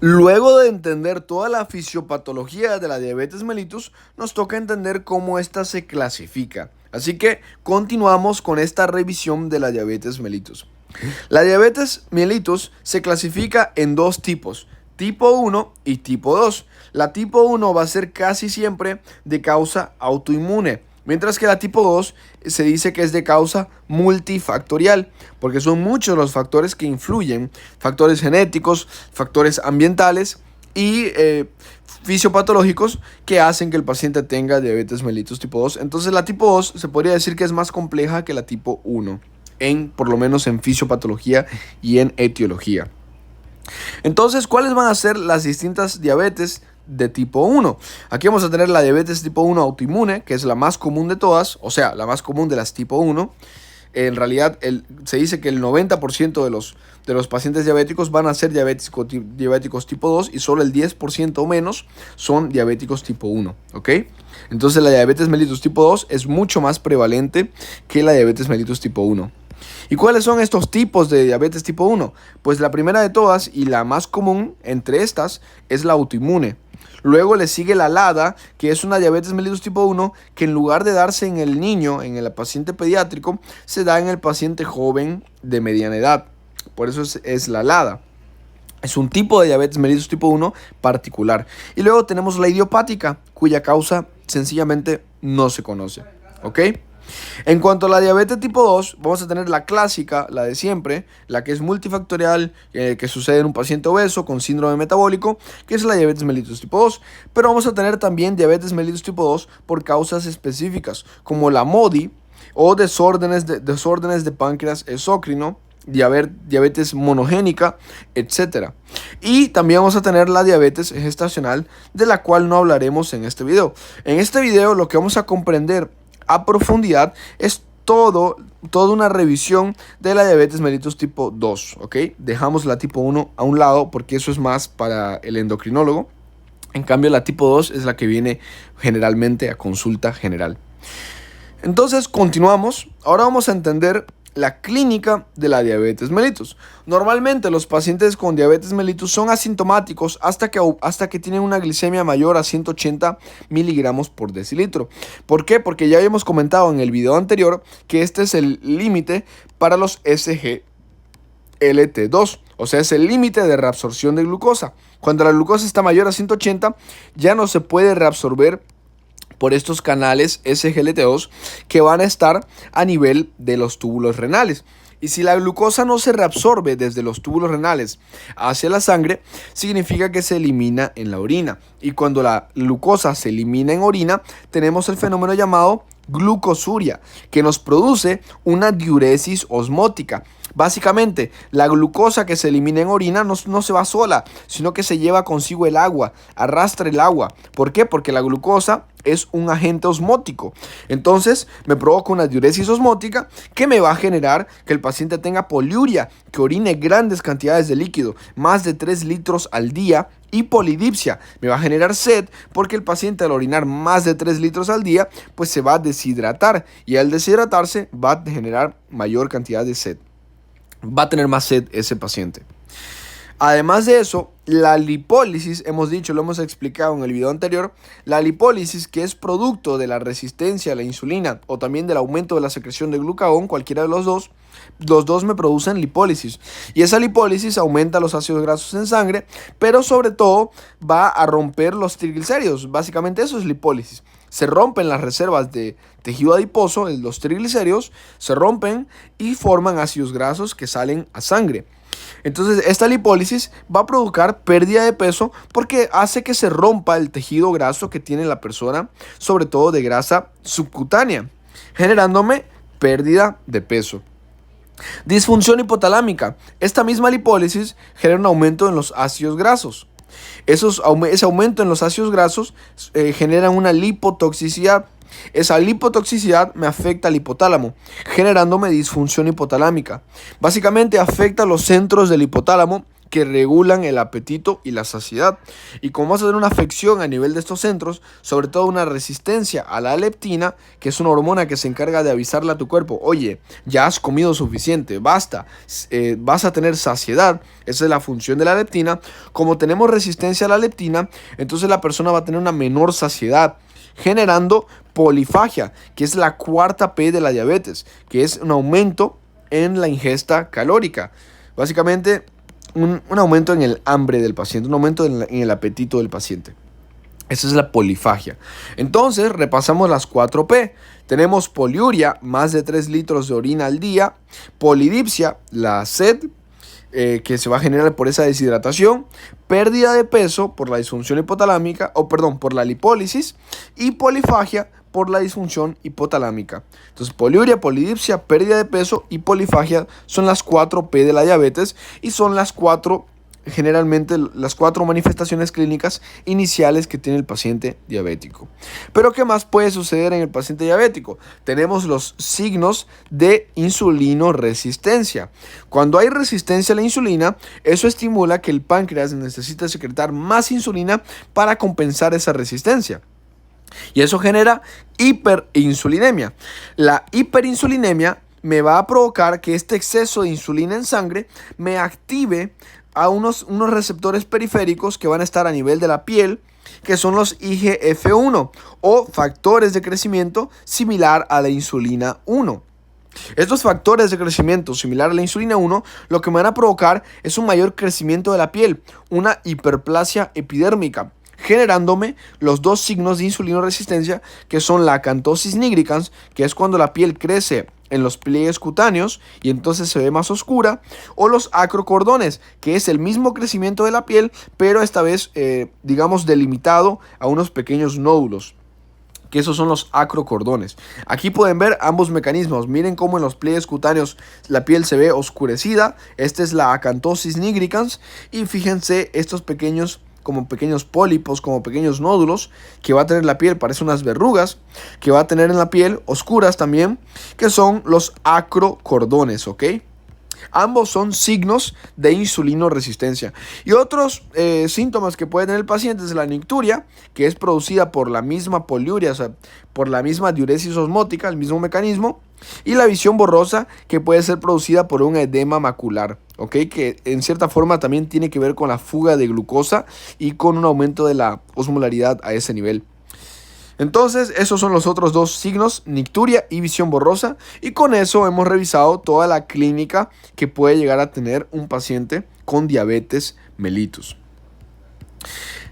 Luego de entender toda la fisiopatología de la diabetes mellitus, nos toca entender cómo ésta se clasifica. Así que continuamos con esta revisión de la diabetes mellitus. La diabetes mellitus se clasifica en dos tipos, tipo 1 y tipo 2. La tipo 1 va a ser casi siempre de causa autoinmune, mientras que la tipo 2 se dice que es de causa multifactorial, porque son muchos los factores que influyen, factores genéticos, factores ambientales y fisiopatológicos que hacen que el paciente tenga diabetes mellitus tipo 2. Entonces la tipo 2 se podría decir que es más compleja que la tipo 1, por lo menos en fisiopatología y en etiología. Entonces, ¿cuáles van a ser las distintas diabetes de tipo 1? Aquí vamos a tener la diabetes tipo 1 autoinmune, que es la más común de todas, o sea, la más común de las tipo 1. En realidad, se dice que el 90% de los pacientes diabéticos van a ser diabéticos tipo 2 y solo el 10% o menos son diabéticos tipo 1, ¿ok? Entonces, la diabetes mellitus tipo 2 es mucho más prevalente que la diabetes mellitus tipo 1. ¿Y cuáles son estos tipos de diabetes tipo 1? Pues la primera de todas y la más común entre estas es la autoinmune. Luego le sigue la LADA, que es una diabetes mellitus tipo 1 que en lugar de darse en el niño, en el paciente pediátrico, se da en el paciente joven de mediana edad. Por eso es la LADA. Es un tipo de diabetes mellitus tipo 1 particular. Y luego tenemos la idiopática, cuya causa sencillamente no se conoce. ¿Ok? En cuanto a la diabetes tipo 2, vamos a tener la clásica, la de siempre, la que es multifactorial, que sucede en un paciente obeso con síndrome metabólico, que es la diabetes mellitus tipo 2. Pero vamos a tener también diabetes mellitus tipo 2 por causas específicas, como la MODY o desórdenes de páncreas exócrino, diabetes monogénica, etc. Y también vamos a tener la diabetes gestacional, de la cual no hablaremos en este video. En este video lo que vamos a comprender a profundidad es toda una revisión de la diabetes mellitus tipo 2, ¿ok? Dejamos la tipo 1 a un lado porque eso es más para el endocrinólogo. En cambio, la tipo 2 es la que viene generalmente a consulta general. Entonces, continuamos. Ahora vamos a entender la clínica de la diabetes mellitus. Normalmente los pacientes con diabetes mellitus son asintomáticos hasta que tienen una glicemia mayor a 180 miligramos por decilitro. ¿Por qué? Porque ya habíamos comentado en el video anterior que este es el límite para los SGLT2, o sea, es el límite de reabsorción de glucosa. Cuando la glucosa está mayor a 180, ya no se puede reabsorber por estos canales SGLT2 que van a estar a nivel de los túbulos renales. Y si la glucosa no se reabsorbe desde los túbulos renales hacia la sangre, significa que se elimina en la orina. Y cuando la glucosa se elimina en orina, tenemos el fenómeno llamado glucosuria, que nos produce una diuresis osmótica. Básicamente, la glucosa que se elimina en orina no se va sola, sino que se lleva consigo el agua, arrastra el agua. ¿Por qué? Porque la glucosa es un agente osmótico. Entonces, me provoca una diuresis osmótica que me va a generar que el paciente tenga poliuria, que orine grandes cantidades de líquido, más de 3 litros al día, y polidipsia. Me va a generar sed porque el paciente al orinar más de 3 litros al día, pues se va a deshidratar, y al deshidratarse va a generar mayor cantidad de sed. Va a tener más sed ese paciente. Además de eso, la lipólisis, hemos dicho, lo hemos explicado en el video anterior, la lipólisis, que es producto de la resistencia a la insulina o también del aumento de la secreción de glucagón, cualquiera de los dos me producen lipólisis. Y esa lipólisis aumenta los ácidos grasos en sangre, pero sobre todo va a romper los triglicéridos. Básicamente eso es lipólisis. Se rompen las reservas de tejido adiposo, los triglicéridos, se rompen y forman ácidos grasos que salen a sangre. Entonces esta lipólisis va a provocar pérdida de peso porque hace que se rompa el tejido graso que tiene la persona, sobre todo de grasa subcutánea, generándome pérdida de peso. Disfunción hipotalámica. Esta misma lipólisis genera un aumento en los ácidos grasos. Ese aumento en los ácidos grasos genera una lipotoxicidad. Esa lipotoxicidad me afecta al hipotálamo, generándome disfunción hipotalámica. Básicamente afecta los centros del hipotálamo que regulan el apetito y la saciedad. Y como vas a tener una afección a nivel de estos centros, sobre todo una resistencia a la leptina, que es una hormona que se encarga de avisarle a tu cuerpo, oye, ya has comido suficiente, basta, vas a tener saciedad. Esa es la función de la leptina. Como tenemos resistencia a la leptina, entonces la persona va a tener una menor saciedad, generando polifagia, que es la cuarta P de la diabetes, que es un aumento en la ingesta calórica. Básicamente, un aumento en el hambre del paciente, un aumento en el apetito del paciente. Esa es la polifagia. Entonces, repasamos las 4P. Tenemos poliuria, más de 3 litros de orina al día. Polidipsia, la sed, que se va a generar por esa deshidratación. Pérdida de peso por la disfunción hipotalámica, por la lipólisis. Y polifagia por la disfunción hipotalámica. Entonces, poliuria, polidipsia, pérdida de peso y polifagia son las 4P de la diabetes y son generalmente las 4 manifestaciones clínicas iniciales que tiene el paciente diabético. Pero ¿qué más puede suceder en el paciente diabético? Tenemos los signos de insulinoresistencia. Cuando hay resistencia a la insulina, eso estimula que el páncreas necesite secretar más insulina para compensar esa resistencia. Y eso genera hiperinsulinemia. La hiperinsulinemia me va a provocar que este exceso de insulina en sangre me active a unos receptores periféricos que van a estar a nivel de la piel, que son los IGF-1 o factores de crecimiento similar a la insulina 1. Estos factores de crecimiento similar a la insulina 1 lo que me van a provocar es un mayor crecimiento de la piel, una hiperplasia epidérmica, generándome los 2 signos de insulinoresistencia, que son la acantosis nigricans, que es cuando la piel crece en los pliegues cutáneos y entonces se ve más oscura, o los acrocordones, que es el mismo crecimiento de la piel, pero esta vez, digamos, delimitado a unos pequeños nódulos, que esos son los acrocordones. Aquí pueden ver ambos mecanismos. Miren cómo en los pliegues cutáneos la piel se ve oscurecida. Esta es la acantosis nigricans. Y fíjense estos pequeños pólipos, como pequeños nódulos que va a tener la piel, parece unas verrugas que va a tener en la piel, oscuras también, que son los acrocordones, ¿ok? Ambos son signos de insulinoresistencia. Y otros síntomas que puede tener el paciente es la nicturia, que es producida por la misma poliuria, o sea, por la misma diuresis osmótica, el mismo mecanismo. Y la visión borrosa, que puede ser producida por un edema macular, ¿ok? Que en cierta forma también tiene que ver con la fuga de glucosa y con un aumento de la osmolaridad a ese nivel. Entonces, esos son los otros 2 signos, nicturia y visión borrosa. Y con eso hemos revisado toda la clínica que puede llegar a tener un paciente con diabetes mellitus.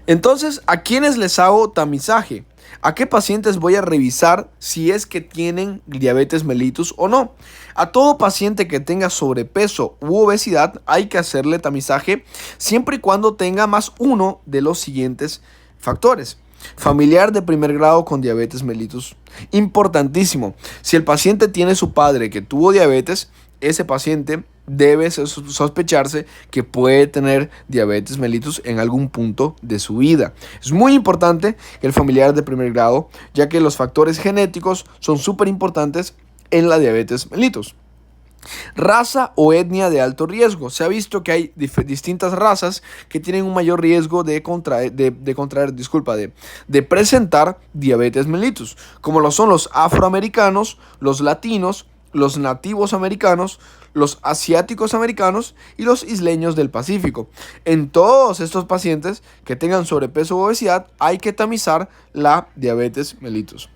Entonces, ¿a quiénes les hago tamizaje? ¿A qué pacientes voy a revisar si es que tienen diabetes mellitus o no? A todo paciente que tenga sobrepeso u obesidad hay que hacerle tamizaje siempre y cuando tenga más uno de los siguientes factores. Familiar de primer grado con diabetes mellitus. Importantísimo. Si el paciente tiene su padre que tuvo diabetes, ese paciente debe sospecharse que puede tener diabetes mellitus en algún punto de su vida. Es muy importante el familiar de primer grado, ya que los factores genéticos son súper importantes en la diabetes mellitus. Raza o etnia de alto riesgo. Se ha visto que hay distintas razas que tienen un mayor riesgo de presentar diabetes mellitus, como lo son los afroamericanos, los latinos, los nativos americanos, los asiáticos americanos y los isleños del Pacífico. En todos estos pacientes que tengan sobrepeso u obesidad hay que tamizar la diabetes mellitus.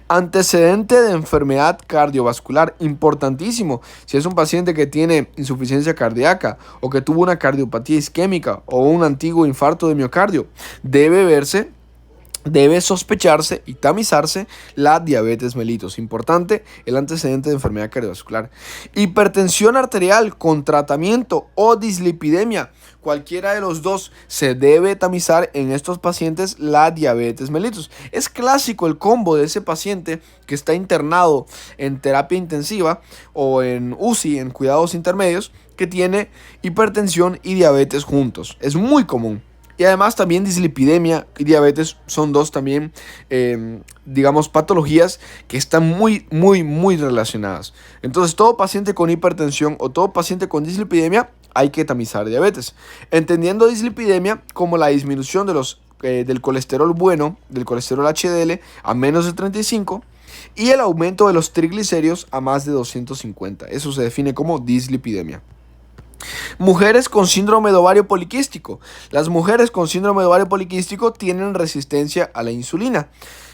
Antecedente de enfermedad cardiovascular, importantísimo. Si es un paciente que tiene insuficiencia cardíaca o que tuvo una cardiopatía isquémica o un antiguo infarto de miocardio, debe sospecharse y tamizarse la diabetes mellitus. Importante el antecedente de enfermedad cardiovascular. Hipertensión arterial con tratamiento o dislipidemia. Cualquiera de los dos se debe tamizar en estos pacientes la diabetes mellitus. Es clásico el combo de ese paciente que está internado en terapia intensiva o en UCI, en cuidados intermedios, que tiene hipertensión y diabetes juntos. Es muy común. Y además también dislipidemia y diabetes son dos también, patologías que están muy relacionadas. Entonces todo paciente con hipertensión o todo paciente con dislipidemia hay que tamizar diabetes, entendiendo dislipidemia como la disminución del colesterol bueno, del colesterol HDL a menos de 35 y el aumento de los triglicéridos a más de 250. Eso se define como dislipidemia. Mujeres con síndrome de ovario poliquístico. Las mujeres con síndrome de ovario poliquístico tienen resistencia a la insulina.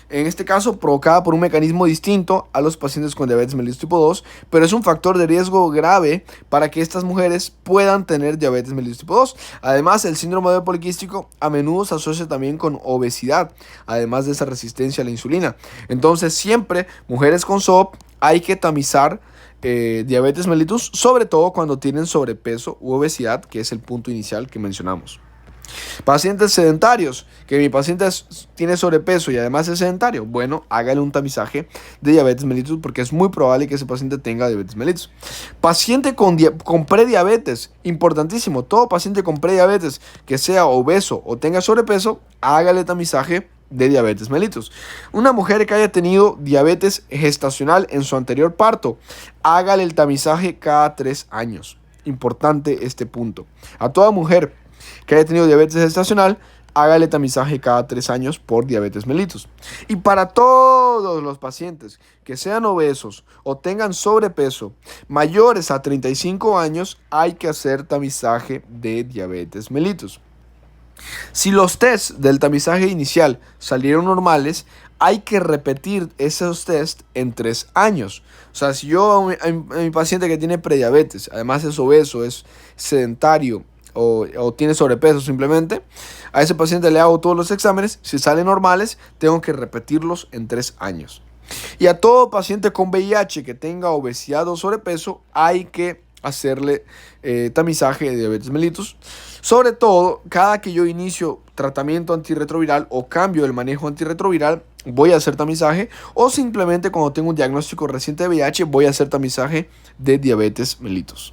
En este caso, provocada por un mecanismo distinto a los pacientes con diabetes mellitus tipo 2, pero es un factor de riesgo grave para que estas mujeres puedan tener diabetes mellitus tipo 2. Además, el síndrome de ovario poliquístico a menudo se asocia también con obesidad, además de esa resistencia a la insulina. Entonces, siempre, mujeres con SOP hay que tamizar diabetes mellitus, sobre todo cuando tienen sobrepeso u obesidad, que es el punto inicial que mencionamos. Pacientes sedentarios, que mi paciente tiene sobrepeso y además es sedentario, bueno, hágale un tamizaje de diabetes mellitus porque es muy probable que ese paciente tenga diabetes mellitus. Paciente con prediabetes, importantísimo, todo paciente con prediabetes que sea obeso o tenga sobrepeso, hágale tamizaje de diabetes mellitus. Una mujer que haya tenido diabetes gestacional en su anterior parto, hágale el tamizaje cada 3 años. Importante este punto. A toda mujer que haya tenido diabetes gestacional, hágale tamizaje cada 3 años por diabetes mellitus. Y para todos los pacientes que sean obesos o tengan sobrepeso mayores a 35 años, hay que hacer tamizaje de diabetes mellitus. Si los tests del tamizaje inicial salieron normales, hay que repetir esos tests en 3 años. O sea, si yo a mi paciente que tiene prediabetes, además es obeso, es sedentario, o tiene sobrepeso simplemente, a ese paciente le hago todos los exámenes, si salen normales, tengo que repetirlos en 3 años. Y a todo paciente con VIH que tenga obesidad o sobrepeso, hay que hacerle tamizaje de diabetes mellitus. Sobre todo, cada que yo inicio tratamiento antirretroviral o cambio el manejo antirretroviral, voy a hacer tamizaje, o simplemente cuando tengo un diagnóstico reciente de VIH, voy a hacer tamizaje de diabetes mellitus.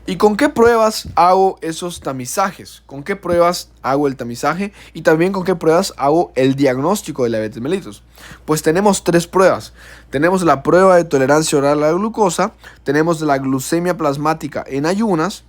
¿Y con qué pruebas hago esos tamizajes? ¿Con qué pruebas hago el tamizaje? Y también con qué pruebas hago el diagnóstico de la diabetes mellitus. Pues tenemos 3 pruebas. Tenemos la prueba de tolerancia oral a la glucosa, tenemos la glucemia plasmática en ayunas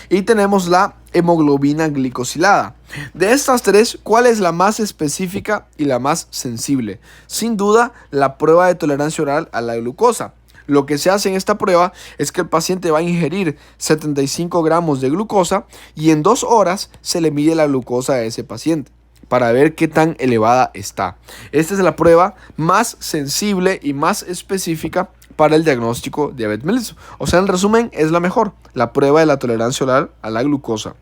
y tenemos la hemoglobina glicosilada. De estas 3, ¿cuál es la más específica y la más sensible? Sin duda, la prueba de tolerancia oral a la glucosa. Lo que se hace en esta prueba es que el paciente va a ingerir 75 gramos de glucosa y en 2 horas se le mide la glucosa a ese paciente para ver qué tan elevada está. Esta es la prueba más sensible y más específica para el diagnóstico de diabetes mellitus. O sea, en resumen, es la mejor, la prueba de la tolerancia oral a la glucosa.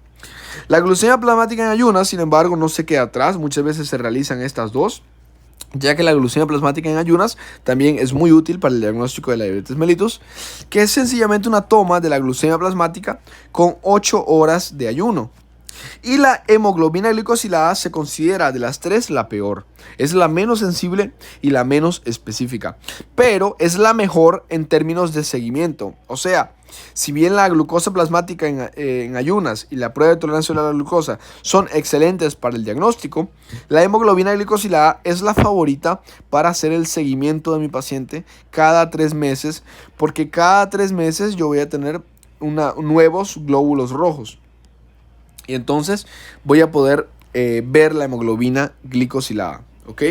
La glucemia plasmática en ayunas, sin embargo, no se queda atrás. Muchas veces se realizan estas 2. Ya que la glucemia plasmática en ayunas también es muy útil para el diagnóstico de la diabetes mellitus, que es sencillamente una toma de la glucemia plasmática con 8 horas de ayuno. Y la hemoglobina glicosilada se considera de las 3 la peor. Es la menos sensible y la menos específica, pero es la mejor en términos de seguimiento. O sea, si bien la glucosa plasmática en ayunas y la prueba de tolerancia a la glucosa son excelentes para el diagnóstico, la hemoglobina glicosilada es la favorita para hacer el seguimiento de mi paciente cada 3 meses, porque cada 3 meses yo voy a tener nuevos glóbulos rojos. Y entonces voy a poder ver la hemoglobina glicosilada, ¿ok?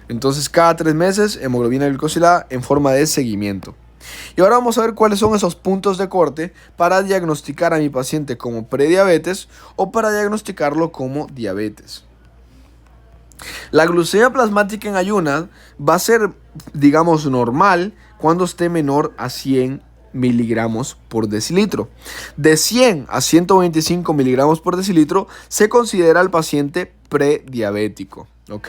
Entonces cada 3 meses hemoglobina glicosilada en forma de seguimiento. Y ahora vamos a ver cuáles son esos puntos de corte para diagnosticar a mi paciente como prediabetes o para diagnosticarlo como diabetes. La glucemia plasmática en ayunas va a ser, digamos, normal cuando esté menor a 100 miligramos por decilitro. De 100 a 125 miligramos por decilitro se considera el paciente prediabético, ¿ok?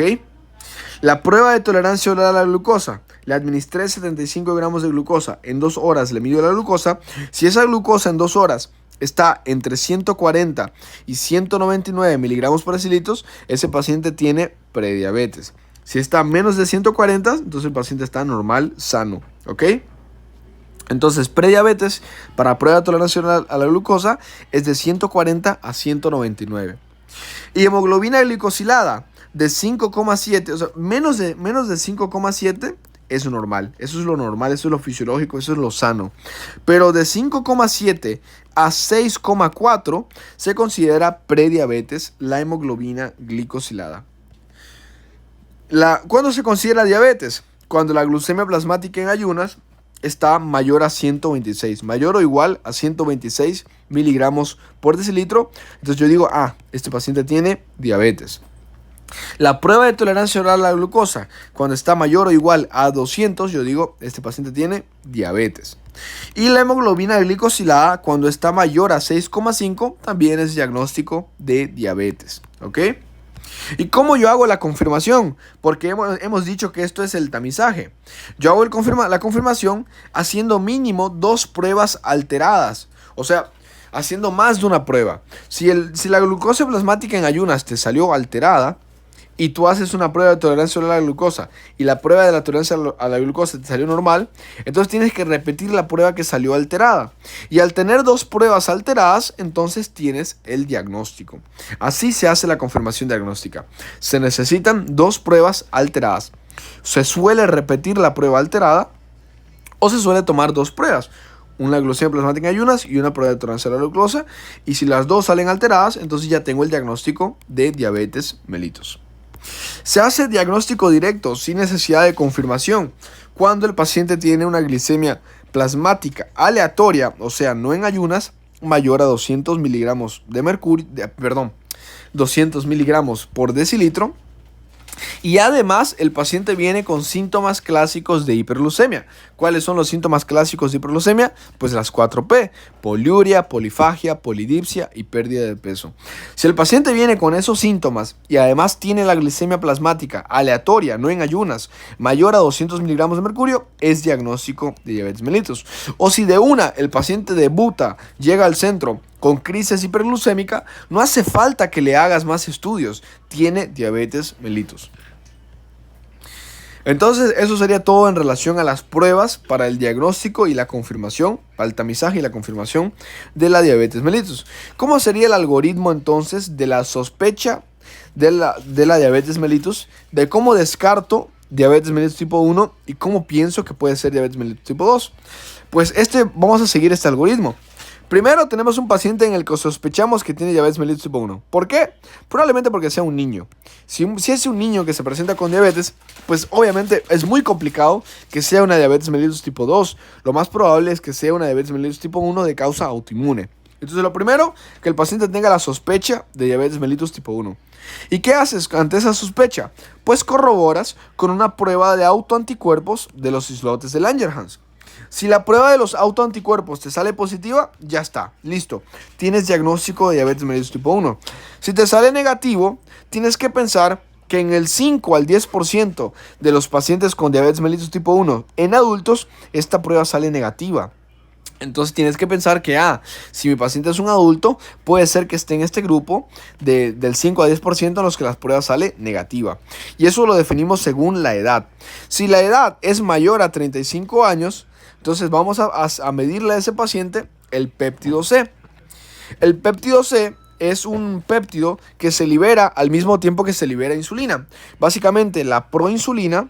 La prueba de tolerancia oral a la glucosa. Le administré 75 gramos de glucosa. En 2 horas le mido la glucosa. Si esa glucosa en 2 horas está entre 140 y 199 miligramos por decilitro, ese paciente tiene prediabetes. Si está menos de 140, entonces el paciente está normal, sano, ¿ok? Entonces, prediabetes para prueba de tolerancia oral a la glucosa es de 140 a 199. Y hemoglobina glicosilada de 5,7, o sea, menos de 5,7 es normal. Eso es lo normal, eso es lo fisiológico, eso es lo sano. Pero de 5,7 a 6,4 se considera prediabetes la hemoglobina glicosilada. ¿Cuándo se considera diabetes? Cuando la glucemia plasmática en ayunas está mayor a 126, mayor o igual a 126 miligramos por decilitro. Entonces yo digo, este paciente tiene diabetes. La prueba de tolerancia oral a la glucosa, cuando está mayor o igual a 200, yo digo, este paciente tiene diabetes. Y la hemoglobina glicosilada, cuando está mayor a 6,5, también es diagnóstico de diabetes. ¿Ok? ¿Y cómo yo hago la confirmación? Porque hemos dicho que esto es el tamizaje. Yo hago la confirmación haciendo mínimo 2 pruebas alteradas. O sea, haciendo más de una prueba. Si la glucosa plasmática en ayunas te salió alterada, y tú haces una prueba de tolerancia a la glucosa y la prueba de la tolerancia a la glucosa te salió normal, entonces tienes que repetir la prueba que salió alterada. Y al tener 2 pruebas alteradas, entonces tienes el diagnóstico. Así se hace la confirmación diagnóstica. Se necesitan 2 pruebas alteradas. Se suele repetir la prueba alterada o se suele tomar 2 pruebas. Una glucemia plasmática en ayunas y una prueba de tolerancia a la glucosa. Y si las 2 salen alteradas, entonces ya tengo el diagnóstico de diabetes mellitus. Se hace diagnóstico directo sin necesidad de confirmación cuando el paciente tiene una glicemia plasmática aleatoria, o sea, no en ayunas, mayor a 200 miligramos de mercurio, 200 miligramos por decilitro. Y además el paciente viene con síntomas clásicos de hiperglucemia. ¿Cuáles son los síntomas clásicos de hiperglucemia? Pues las 4P: poliuria, polifagia, polidipsia y pérdida de peso. Si el paciente viene con esos síntomas y además tiene la glicemia plasmática aleatoria, no en ayunas, mayor a 200 miligramos de mercurio, es diagnóstico de diabetes mellitus. O si de una el paciente debuta, llega al centro con crisis hiperglucémica, no hace falta que le hagas más estudios, tiene diabetes mellitus. Entonces eso sería todo en relación a las pruebas para el diagnóstico y la confirmación, para el tamizaje y la confirmación de la diabetes mellitus. ¿Cómo sería el algoritmo entonces de la sospecha de la diabetes mellitus? De cómo descarto diabetes mellitus tipo 1 y cómo pienso que puede ser diabetes mellitus tipo 2. Pues vamos a seguir este algoritmo. Primero tenemos un paciente en el que sospechamos que tiene diabetes mellitus tipo 1. ¿Por qué? Probablemente porque sea un niño. Si es un niño que se presenta con diabetes, pues obviamente es muy complicado que sea una diabetes mellitus tipo 2. Lo más probable es que sea una diabetes mellitus tipo 1 de causa autoinmune. Entonces lo primero, que el paciente tenga la sospecha de diabetes mellitus tipo 1. ¿Y qué haces ante esa sospecha? Pues corroboras con una prueba de autoanticuerpos de los islotes de Langerhans. Si la prueba de los autoanticuerpos te sale positiva, ya está, listo. Tienes diagnóstico de diabetes mellitus tipo 1. Si te sale negativo, tienes que pensar que en el 5 al 10% de los pacientes con diabetes mellitus tipo 1 en adultos, esta prueba sale negativa. Entonces tienes que pensar que, si mi paciente es un adulto, puede ser que esté en este grupo del 5 a 10% en los que las pruebas sale negativa. Y eso lo definimos según la edad. Si la edad es mayor a 35 años, entonces vamos a medirle a ese paciente el péptido C. El péptido C es un péptido que se libera al mismo tiempo que se libera insulina. Básicamente la proinsulina,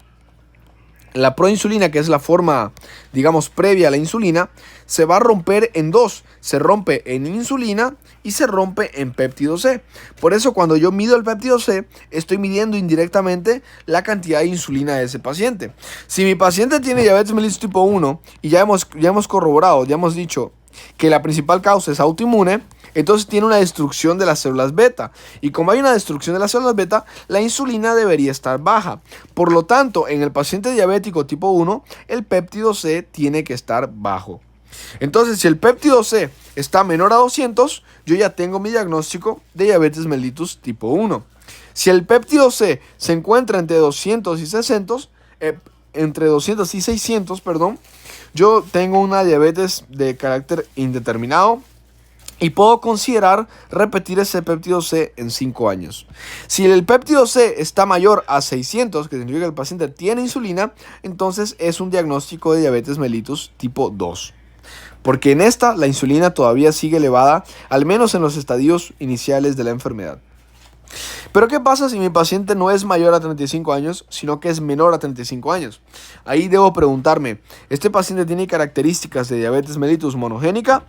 que es la forma, digamos, previa a la insulina, se va a romper en 2. Se rompe en insulina y se rompe en péptido C. Por eso cuando yo mido el péptido C, estoy midiendo indirectamente la cantidad de insulina de ese paciente. Si mi paciente tiene diabetes mellitus tipo 1 y ya hemos corroborado, ya hemos dicho que la principal causa es autoinmune, entonces tiene una destrucción de las células beta. Y como hay una destrucción de las células beta, la insulina debería estar baja. Por lo tanto, en el paciente diabético tipo 1, el péptido C tiene que estar bajo. Entonces, si el péptido C está menor a 200, yo ya tengo mi diagnóstico de diabetes mellitus tipo 1. Si el péptido C se encuentra entre 200 y 600, yo tengo una diabetes de carácter indeterminado y puedo considerar repetir ese péptido C en 5 años. Si el péptido C está mayor a 600, que significa que el paciente tiene insulina, entonces es un diagnóstico de diabetes mellitus tipo 2. Porque en esta la insulina todavía sigue elevada, al menos en los estadios iniciales de la enfermedad. Pero ¿qué pasa si mi paciente no es mayor a 35 años, sino que es menor a 35 años? Ahí debo preguntarme, ¿este paciente tiene características de diabetes mellitus monogénica?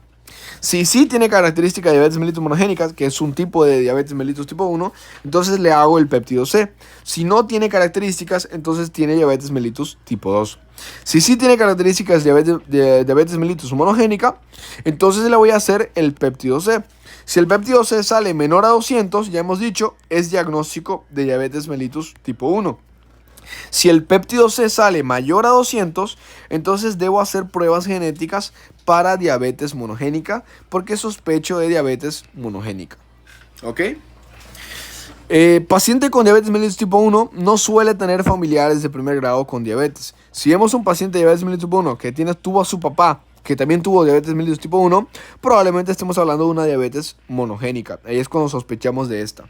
Si sí tiene características de diabetes mellitus monogénica, que es un tipo de diabetes mellitus tipo 1, entonces le hago el péptido C. Si no tiene características, entonces tiene diabetes mellitus tipo 2. Si sí tiene características de diabetes mellitus monogénica, entonces le voy a hacer el péptido C. Si el péptido C sale menor a 200, ya hemos dicho, es diagnóstico de diabetes mellitus tipo 1. Si el péptido C sale mayor a 200, entonces debo hacer pruebas genéticas para diabetes monogénica porque sospecho de diabetes monogénica. ¿Ok? Paciente con diabetes mellitus tipo 1 no suele tener familiares de primer grado con diabetes. Si vemos un paciente de diabetes mellitus tipo 1 que tuvo a su papá que también tuvo diabetes mellitus tipo 1, probablemente estemos hablando de una diabetes monogénica. Ahí es cuando sospechamos de esta.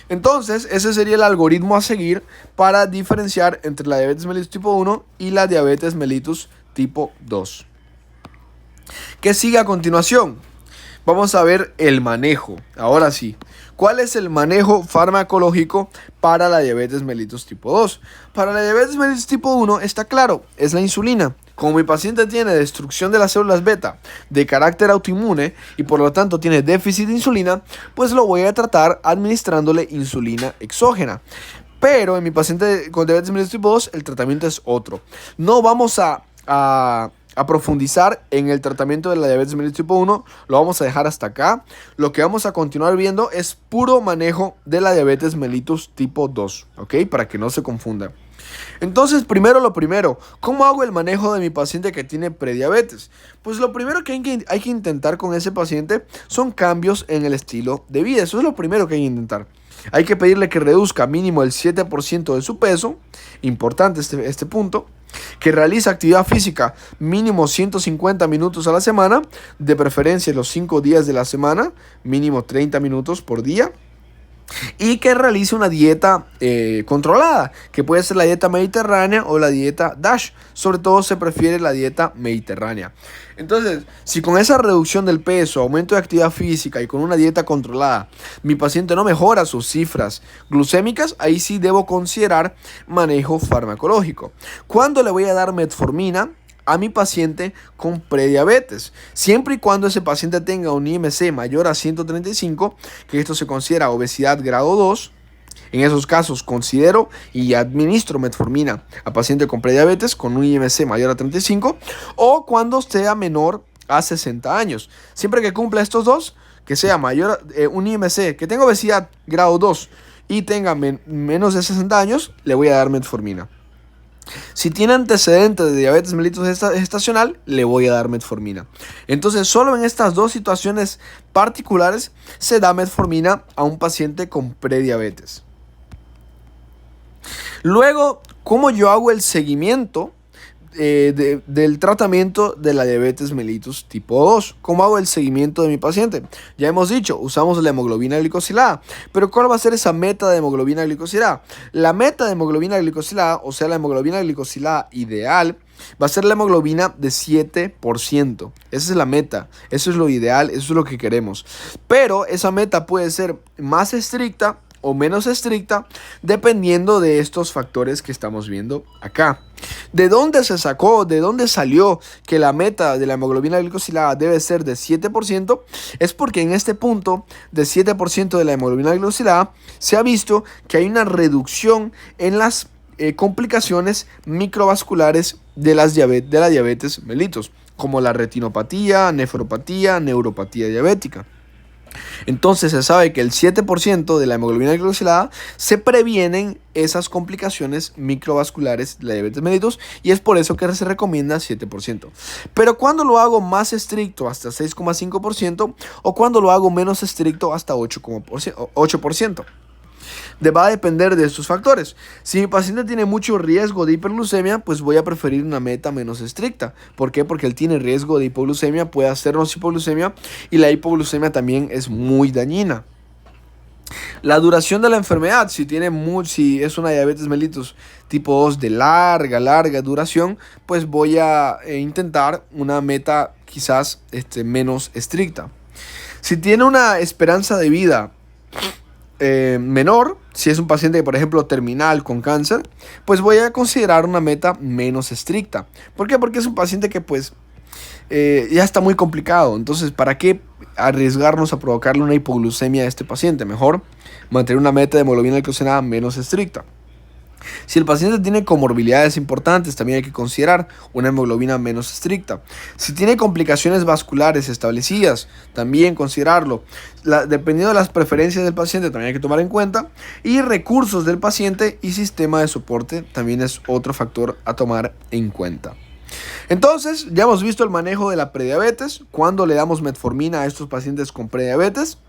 Entonces, ese sería el algoritmo a seguir para diferenciar entre la diabetes mellitus tipo 1 y la diabetes mellitus tipo 2. ¿Qué sigue a continuación? Vamos a ver el manejo. Ahora sí, ¿cuál es el manejo farmacológico para la diabetes mellitus tipo 2? Para la diabetes mellitus tipo 1 está claro, es la insulina. Como mi paciente tiene destrucción de las células beta de carácter autoinmune y por lo tanto tiene déficit de insulina, pues lo voy a tratar administrándole insulina exógena. Pero en mi paciente con diabetes mellitus tipo 2 el tratamiento es otro. No vamos a profundizar en el tratamiento de la diabetes mellitus tipo 1, lo vamos a dejar hasta acá. Lo que vamos a continuar viendo es puro manejo de la diabetes mellitus tipo 2, ¿ok? Para que no se confunda. Entonces, lo primero, ¿cómo hago el manejo de mi paciente que tiene prediabetes? Pues lo primero que hay que intentar con ese paciente son cambios en el estilo de vida. Eso es lo primero que hay que intentar. Hay que pedirle que reduzca mínimo el 7% de su peso, importante este punto, que realice actividad física mínimo 150 minutos a la semana, de preferencia los 5 días de la semana, mínimo 30 minutos por día. Y que realice una dieta controlada, que puede ser la dieta mediterránea o la dieta DASH. Sobre todo se prefiere la dieta mediterránea. Entonces, si con esa reducción del peso, aumento de actividad física y con una dieta controlada, mi paciente no mejora sus cifras glucémicas, ahí sí debo considerar manejo farmacológico. ¿Cuándo le voy a dar metformina a mi paciente con prediabetes? Siempre y cuando ese paciente tenga un IMC mayor a 135, que esto se considera obesidad grado 2. En esos casos considero y administro metformina a paciente con prediabetes con un IMC mayor a 35 o cuando sea menor a 60 años. Siempre que cumpla estos dos, que sea mayor un IMC, que tenga obesidad grado 2 y tenga menos de 60 años, le voy a dar metformina. Si tiene antecedentes de diabetes mellitus gestacional, le voy a dar metformina. Entonces, solo en estas dos situaciones particulares se da metformina a un paciente con prediabetes. Luego, ¿cómo yo hago el seguimiento del tratamiento de la diabetes mellitus tipo 2? ¿Cómo hago el seguimiento de mi paciente? Ya hemos dicho, usamos la hemoglobina glicosilada. Pero ¿cuál va a ser esa meta de hemoglobina glicosilada? La meta de hemoglobina glicosilada, o sea, la hemoglobina glicosilada ideal, va a ser la hemoglobina de 7%. Esa es la meta, eso es lo ideal, eso es lo que queremos. Pero esa meta puede ser más estricta o menos estricta dependiendo de estos factores que estamos viendo acá. ¿De dónde se sacó? ¿De dónde salió que la meta de la hemoglobina glicosilada debe ser de 7%? Es porque en este punto de 7% de la hemoglobina glicosilada se ha visto que hay una reducción en las complicaciones microvasculares de la diabetes mellitus, como la retinopatía, nefropatía, neuropatía diabética. Entonces se sabe que el 7% de la hemoglobina glicosilada se previenen esas complicaciones microvasculares de la diabetes mellitus y es por eso que se recomienda 7%. Pero cuando lo hago más estricto hasta 6,5% o cuando lo hago menos estricto hasta 8%. Va a depender de estos factores. Si mi paciente tiene mucho riesgo de hiperglucemia, pues voy a preferir una meta menos estricta. ¿Por qué? Porque él tiene riesgo de hipoglucemia, puede hacernos hipoglucemia y la hipoglucemia también es muy dañina. La duración de la enfermedad, si es una diabetes mellitus tipo 2 de larga duración, pues voy a intentar una meta quizás menos estricta. Si tiene una esperanza de vida menor, si es un paciente, por ejemplo, terminal con cáncer, pues voy a considerar una meta menos estricta. ¿Por qué? Porque es un paciente que pues ya está muy complicado. Entonces, ¿para qué arriesgarnos a provocarle una hipoglucemia a este paciente? Mejor mantener una meta de hemoglobina glucosilada menos estricta. Si el paciente tiene comorbilidades importantes, también hay que considerar una hemoglobina menos estricta. Si tiene complicaciones vasculares establecidas, también considerarlo. Dependiendo de las preferencias del paciente, también hay que tomar en cuenta. Y recursos del paciente y sistema de soporte también es otro factor a tomar en cuenta. Entonces, ya hemos visto el manejo de la prediabetes, cuando le damos metformina a estos pacientes con prediabetes.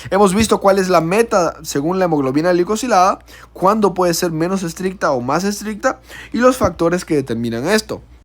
Hemos visto cuál es la meta según la hemoglobina glicosilada, cuándo puede ser menos estricta o más estricta y los factores que determinan esto.